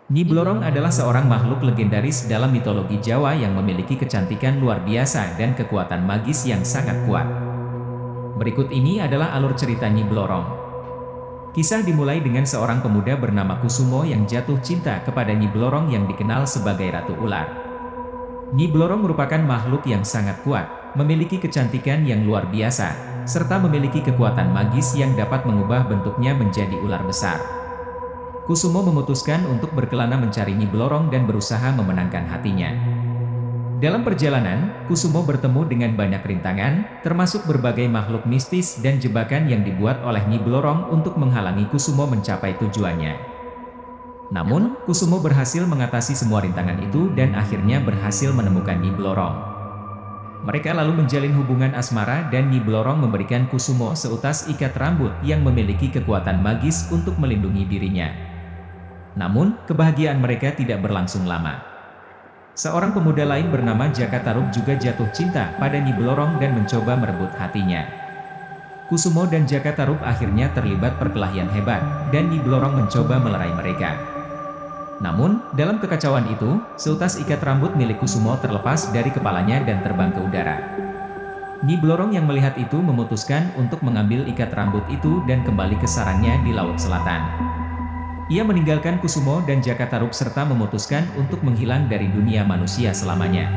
Nyi Blorong adalah seorang makhluk legendaris dalam mitologi Jawa yang memiliki kecantikan luar biasa dan kekuatan magis yang sangat kuat. Berikut ini adalah alur cerita Nyi Blorong. Kisah dimulai dengan seorang pemuda bernama Kusumo yang jatuh cinta kepada Nyi Blorong yang dikenal sebagai Ratu Ular. Nyi Blorong merupakan makhluk yang sangat kuat, memiliki kecantikan yang luar biasa, serta memiliki kekuatan magis yang dapat mengubah bentuknya menjadi ular besar. Kusumo memutuskan untuk berkelana mencari Nyi Blorong dan berusaha memenangkan hatinya. Dalam perjalanan, Kusumo bertemu dengan banyak rintangan, termasuk berbagai makhluk mistis dan jebakan yang dibuat oleh Nyi Blorong untuk menghalangi Kusumo mencapai tujuannya. Namun, Kusumo berhasil mengatasi semua rintangan itu dan akhirnya berhasil menemukan Nyi Blorong. Mereka lalu menjalin hubungan asmara dan Nyi Blorong memberikan Kusumo seutas ikat rambut yang memiliki kekuatan magis untuk melindungi dirinya. Namun, kebahagiaan mereka tidak berlangsung lama. Seorang pemuda lain bernama Jaka Tarub juga jatuh cinta pada Nyi Blorong dan mencoba merebut hatinya. Kusumo dan Jaka Tarub akhirnya terlibat perkelahian hebat, dan Nyi Blorong mencoba melerai mereka. Namun, dalam kekacauan itu, seutas ikat rambut milik Kusumo terlepas dari kepalanya dan terbang ke udara. Nyi Blorong yang melihat itu memutuskan untuk mengambil ikat rambut itu dan kembali ke sarangnya di Laut Selatan. Ia meninggalkan Kusumo dan Jaka Tarub serta memutuskan untuk menghilang dari dunia manusia selamanya.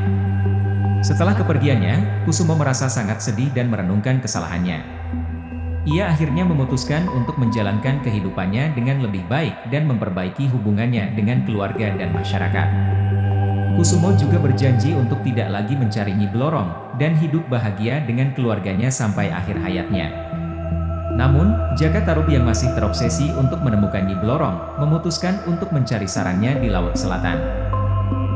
Setelah kepergiannya, Kusumo merasa sangat sedih dan merenungkan kesalahannya. Ia akhirnya memutuskan untuk menjalankan kehidupannya dengan lebih baik dan memperbaiki hubungannya dengan keluarga dan masyarakat. Kusumo juga berjanji untuk tidak lagi mencari Nyi Blorong dan hidup bahagia dengan keluarganya sampai akhir hayatnya. Namun, Jaka Tarub yang masih terobsesi untuk menemukan Nyi Blorong, memutuskan untuk mencari sarangnya di Laut Selatan.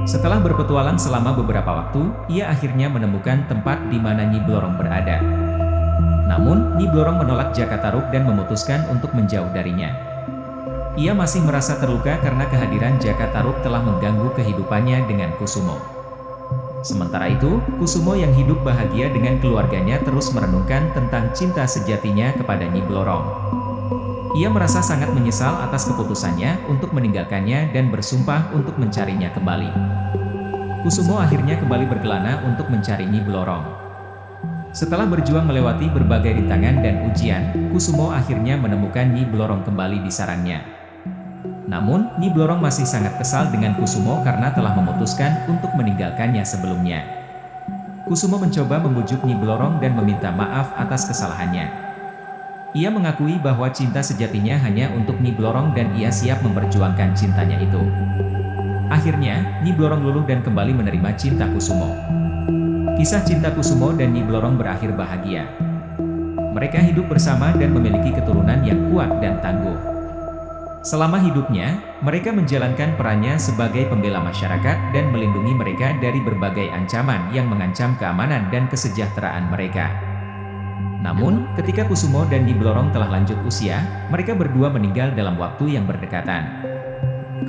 Setelah berpetualang selama beberapa waktu, ia akhirnya menemukan tempat di mana Nyi Blorong berada. Namun, Nyi Blorong menolak Jaka Tarub dan memutuskan untuk menjauh darinya. Ia masih merasa terluka karena kehadiran Jaka Tarub telah mengganggu kehidupannya dengan Kusumo. Sementara itu, Kusumo yang hidup bahagia dengan keluarganya terus merenungkan tentang cinta sejatinya kepada Nyi Blorong. Ia merasa sangat menyesal atas keputusannya untuk meninggalkannya dan bersumpah untuk mencarinya kembali. Kusumo akhirnya kembali berkelana untuk mencari Nyi Blorong. Setelah berjuang melewati berbagai rintangan dan ujian, Kusumo akhirnya menemukan Nyi Blorong kembali di sarangnya. Namun, Nyi Blorong masih sangat kesal dengan Kusumo karena telah memutuskan untuk meninggalkannya sebelumnya. Kusumo mencoba membujuk Nyi Blorong dan meminta maaf atas kesalahannya. Ia mengakui bahwa cinta sejatinya hanya untuk Nyi Blorong dan ia siap memperjuangkan cintanya itu. Akhirnya, Nyi Blorong luluh dan kembali menerima cinta Kusumo. Kisah cinta Kusumo dan Nyi Blorong berakhir bahagia. Mereka hidup bersama dan memiliki keturunan yang kuat dan tangguh. Selama hidupnya, mereka menjalankan perannya sebagai pembela masyarakat dan melindungi mereka dari berbagai ancaman yang mengancam keamanan dan kesejahteraan mereka. Namun, ketika Kusumo dan Nyi Blorong telah lanjut usia, mereka berdua meninggal dalam waktu yang berdekatan.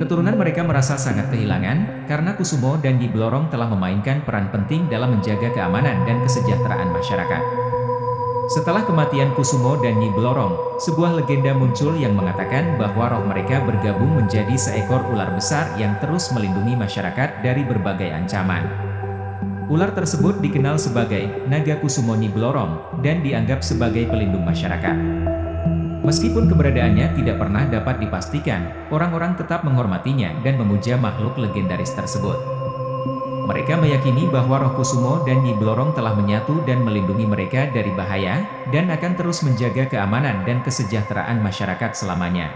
Keturunan mereka merasa sangat kehilangan, karena Kusumo dan Nyi Blorong telah memainkan peran penting dalam menjaga keamanan dan kesejahteraan masyarakat. Setelah kematian Kusumo dan Nyi Blorong, sebuah legenda muncul yang mengatakan bahwa roh mereka bergabung menjadi seekor ular besar yang terus melindungi masyarakat dari berbagai ancaman. Ular tersebut dikenal sebagai Naga Kusumo Nyi Blorong dan dianggap sebagai pelindung masyarakat. Meskipun keberadaannya tidak pernah dapat dipastikan, orang-orang tetap menghormatinya dan memuja makhluk legendaris tersebut. Mereka meyakini bahwa roh Kusumo dan Nyi Blorong telah menyatu dan melindungi mereka dari bahaya, dan akan terus menjaga keamanan dan kesejahteraan masyarakat selamanya.